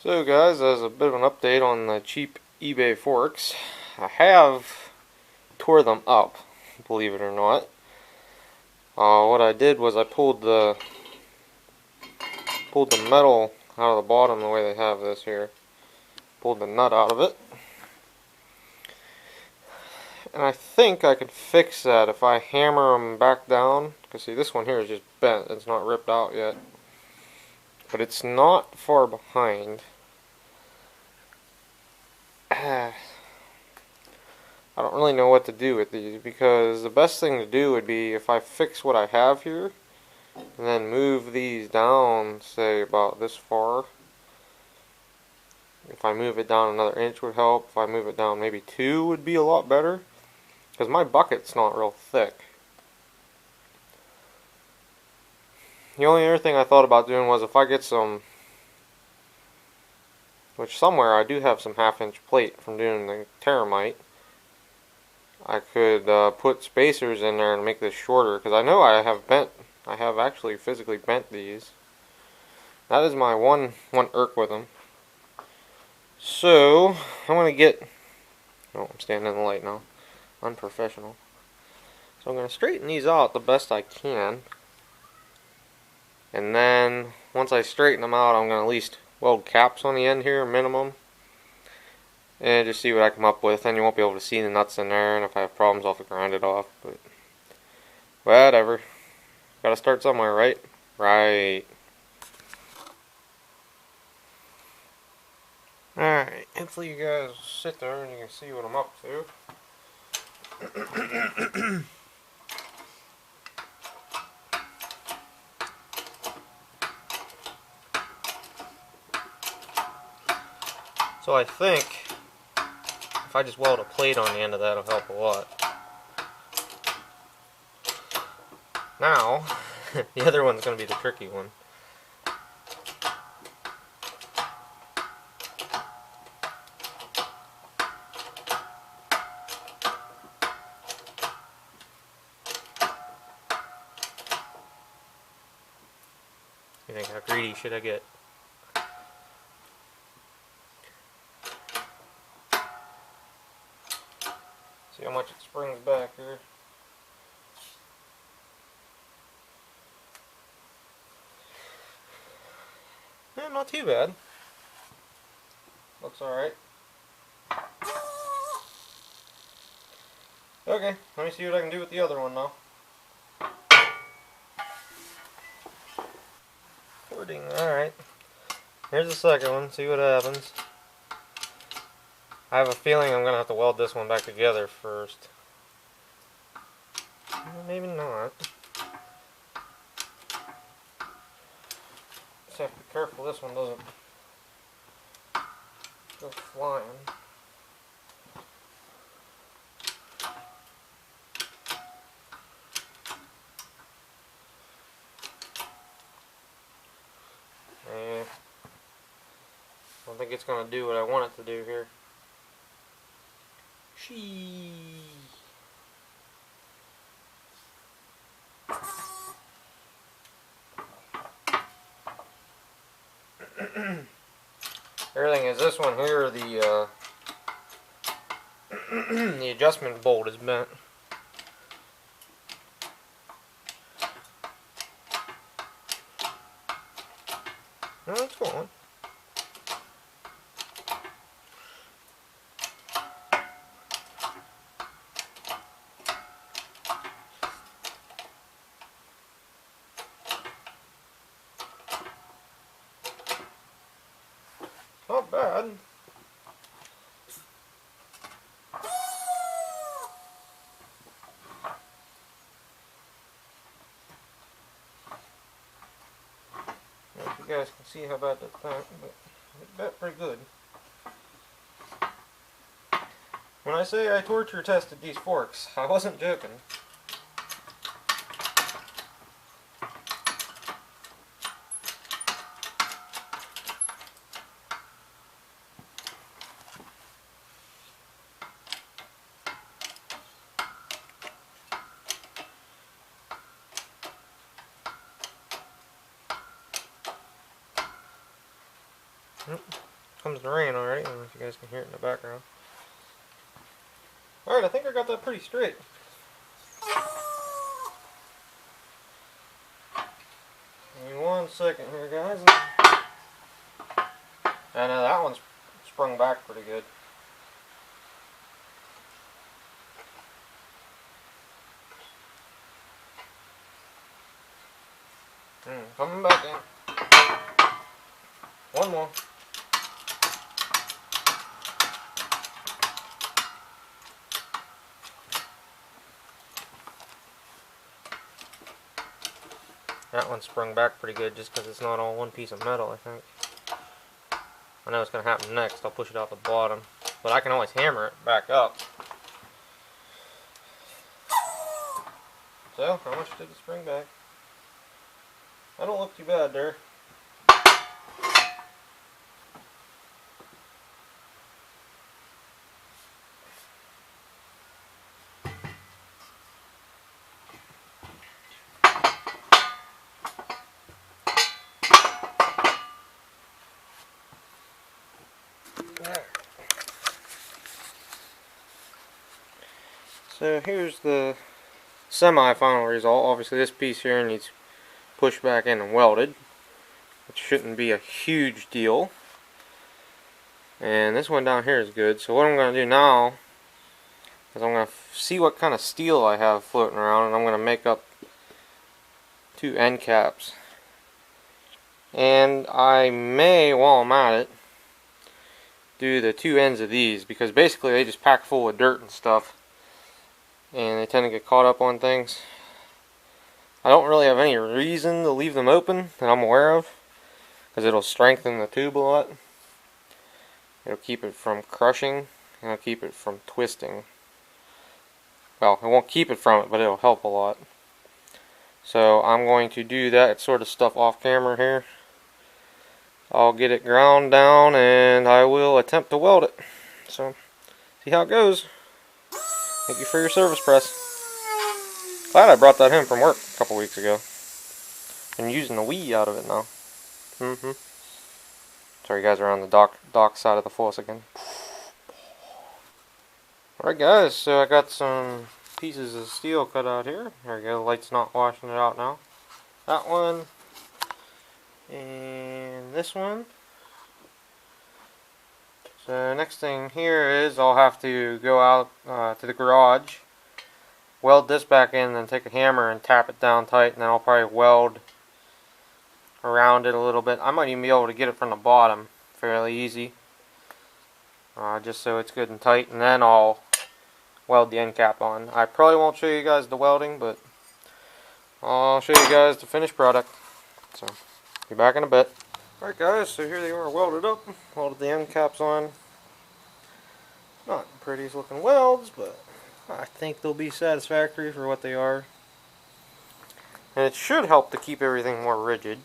So guys, as a bit of an update on the cheap eBay forks, I have tore them up, believe it or not. What I did was I pulled the metal out of the bottom the way they have this here. Pulled the nut out of it. And I think I could fix that if I hammer them back down. Because see, this one here is just bent. It's not ripped out yet. But it's not far behind. I don't really know what to do with these, because the best thing to do would be if I fix what I have here and then move these down, say about this far. If I move it down another inch would help. If I move it down maybe 2 would be a lot better, because my bucket's not real thick. The only other thing I thought about doing was if I get some, which somewhere I do have some 1/2 inch plate from doing the Terramite, I could put spacers in there and make this shorter, because I know I have actually physically bent these. That is my one irk with them. So I'm gonna get, oh, I'm standing in the light now, unprofessional. So I'm gonna straighten these out the best I can, and then once I straighten them out, I'm gonna at least weld caps on the end here, minimum. And just see what I come up with. Then you won't be able to see the nuts in there, and if I have problems I'll have to grind it off, but whatever. Gotta start somewhere, right? Right. Alright, hopefully you guys sit there and you can see what I'm up to. So I think if I just weld a plate on the end of that, it'll help a lot. Now, the other one's going to be the tricky one. You think, how greedy should I get? See how much it springs back here. Yeah, not too bad. Looks alright. Okay, let me see what I can do with the other one now. Footing, alright. Here's the second one, see what happens. I have a feeling I'm going to have to weld this one back together first. Maybe not. Just have to be careful this one doesn't go flying. I don't think it's going to do what I want it to do here. Everything is this one here, the the adjustment bolt is bent. No, it's going. Not bad. If you guys can see how bad that bent, but it bent pretty good. When I say I torture tested these forks, I wasn't joking. comes to rain already. I don't know if you guys can hear it in the background. Alright, I think I got that pretty straight. Give me 1 second here, guys. I know that one's sprung back pretty good. Coming back in. One more. That one sprung back pretty good just because it's not all one piece of metal, I think. I know what's going to happen next. I'll push it out the bottom. But I can always hammer it back up. So, how much did it spring back? I don't look too bad there. So here's the semi-final result. Obviously this piece here needs pushed back in and welded, which shouldn't be a huge deal. And this one down here is good. So what I'm going to do now is I'm going to see what kind of steel I have floating around, and I'm going to make up 2 end caps. And I may, while I'm at it, do the 2 ends of these, because basically they just pack full of dirt and stuff, and they tend to get caught up on things. I don't really have any reason to leave them open that I'm aware of, because it'll strengthen the tube a lot. It'll keep it from crushing, and it'll keep it from twisting. Well, it won't keep it from it, but it'll help a lot. So I'm going to do that sort of stuff off camera here. I'll get it ground down and I will attempt to weld it. So, see how it goes. Thank you for your service, press. Glad I brought that in from work a couple weeks ago. I'm using the Wii out of it now. Sorry guys, we're on the dock side of the falls again. Alright guys, so I got some pieces of steel cut out here. There we go, the light's not washing it out now. That one. And this one. So next thing here is I'll have to go out to the garage, weld this back in, and then take a hammer and tap it down tight, and then I'll probably weld around it a little bit. I might even be able to get it from the bottom fairly easy, just so it's good and tight, and then I'll weld the end cap on. I probably won't show you guys the welding, but I'll show you guys the finished product. So, be back in a bit. Alright guys, so here they are welded up. Welded the end caps on. Not the prettiest looking welds, but I think they'll be satisfactory for what they are. And it should help to keep everything more rigid.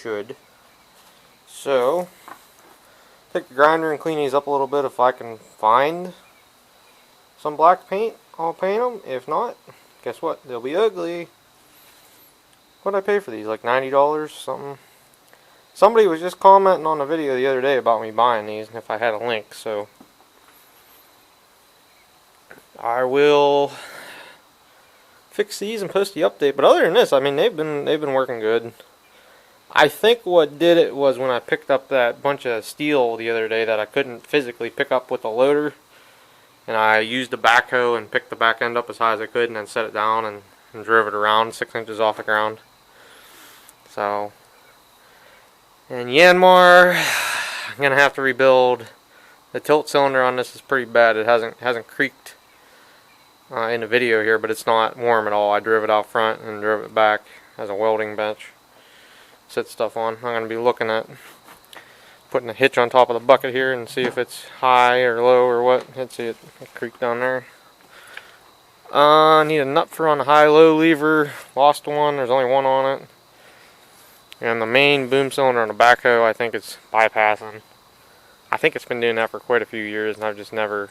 Should. So, take the grinder and clean these up a little bit. If I can find some black paint, I'll paint them. If not, guess what? They'll be ugly. What did I pay for these? Like $90 something? Somebody was just commenting on the video the other day about me buying these, and if I had a link, so I will fix these and post the update. But other than this, I mean, they've been working good. I think what did it was when I picked up that bunch of steel the other day that I couldn't physically pick up with the loader, and I used the backhoe and picked the back end up as high as I could and then set it down and drove it around 6 inches off the ground. So, and Yanmar, I'm gonna have to rebuild. The tilt cylinder on this is pretty bad. It hasn't creaked in the video here, but it's not warm at all. I drove it out front and drove it back as a welding bench. Set stuff on. I'm gonna be looking at putting a hitch on top of the bucket here and see if it's high or low or what. Let's see it creak down there. I need a nut for on the high-low lever. Lost one. There's only one on it. And the main boom cylinder on the backhoe, I think it's bypassing. I think it's been doing that for quite a few years, and I've just never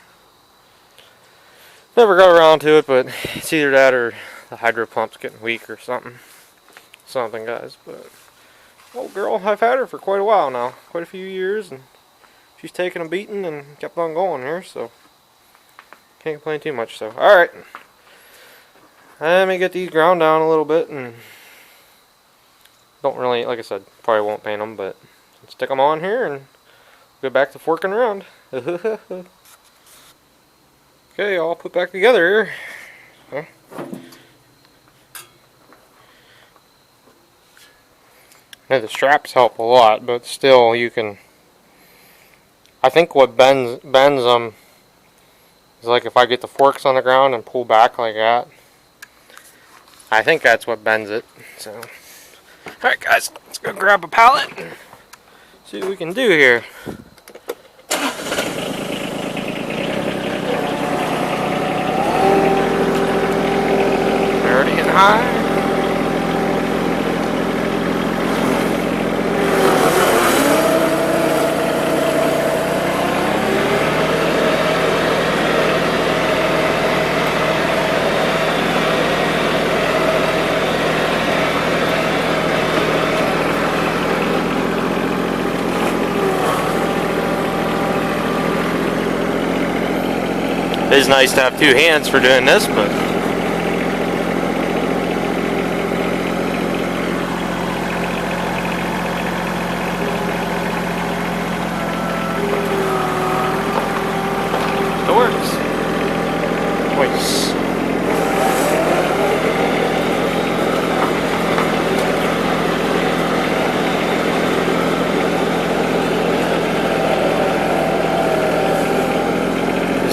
got around to it. But it's either that or the hydro pump's getting weak or something. Guys. But old girl, I've had her for quite a while now, quite a few years, and she's taking a beating and kept on going here, so can't complain too much. So, alright. Let me get these ground down a little bit, and don't really, like I said, probably won't paint them, but stick them on here and go back to forking around. Okay, all put back together here. Now the straps help a lot, but still you can, I think what bends them is like if I get the forks on the ground and pull back like that. I think that's what bends it. So, alright guys, let's go grab a pallet and see what we can do here. Already getting high. It is nice to have two hands for doing this, but it works. Nice.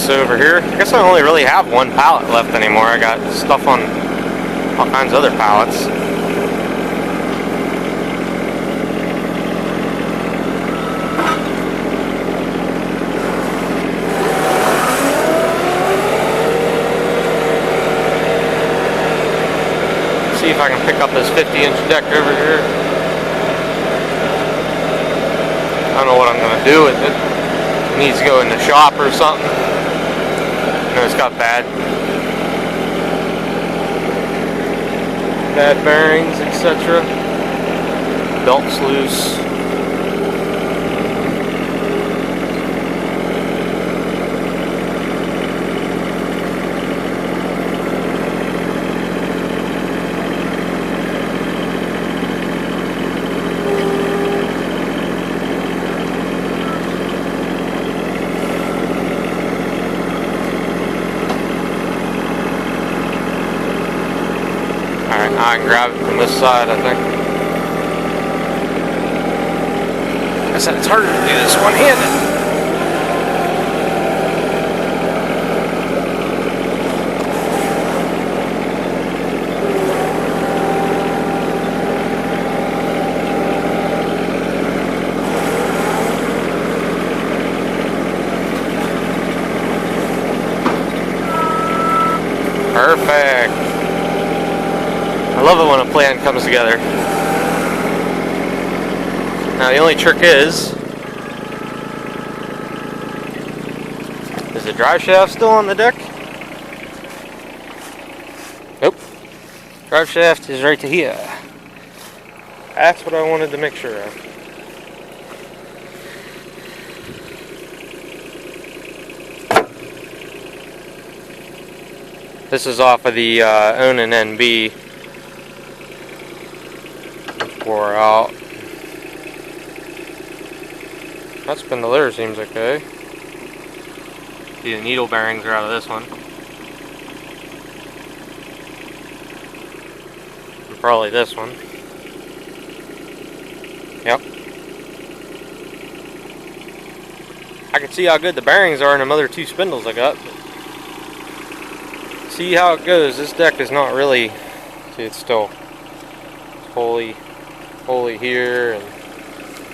Over here, I guess I only really have one pallet left anymore. I got stuff on all kinds of other pallets. See if I can pick up this 50-inch deck over here. I don't know what I'm going to do with it. It needs to go in the shop or something. It's got bad bearings, etc. Belt's loose. I can grab it from this side, I think. I said it's harder to do this one-handed. Perfect. I love it when a plan comes together. Now the only trick is the drive shaft still on the deck? Nope. Drive shaft is right to here. That's what I wanted to make sure of. This is off of the Onan NB. Wore out. That spindle seems okay. The needle bearings are out of this one. And probably this one. Yep. I can see how good the bearings are in them other two spindles I got. See how it goes. This deck is not really. See, it's still fully here and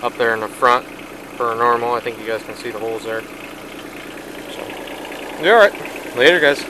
up there in the front for a normal. I think you guys can see the holes there. So, alright. Later, guys.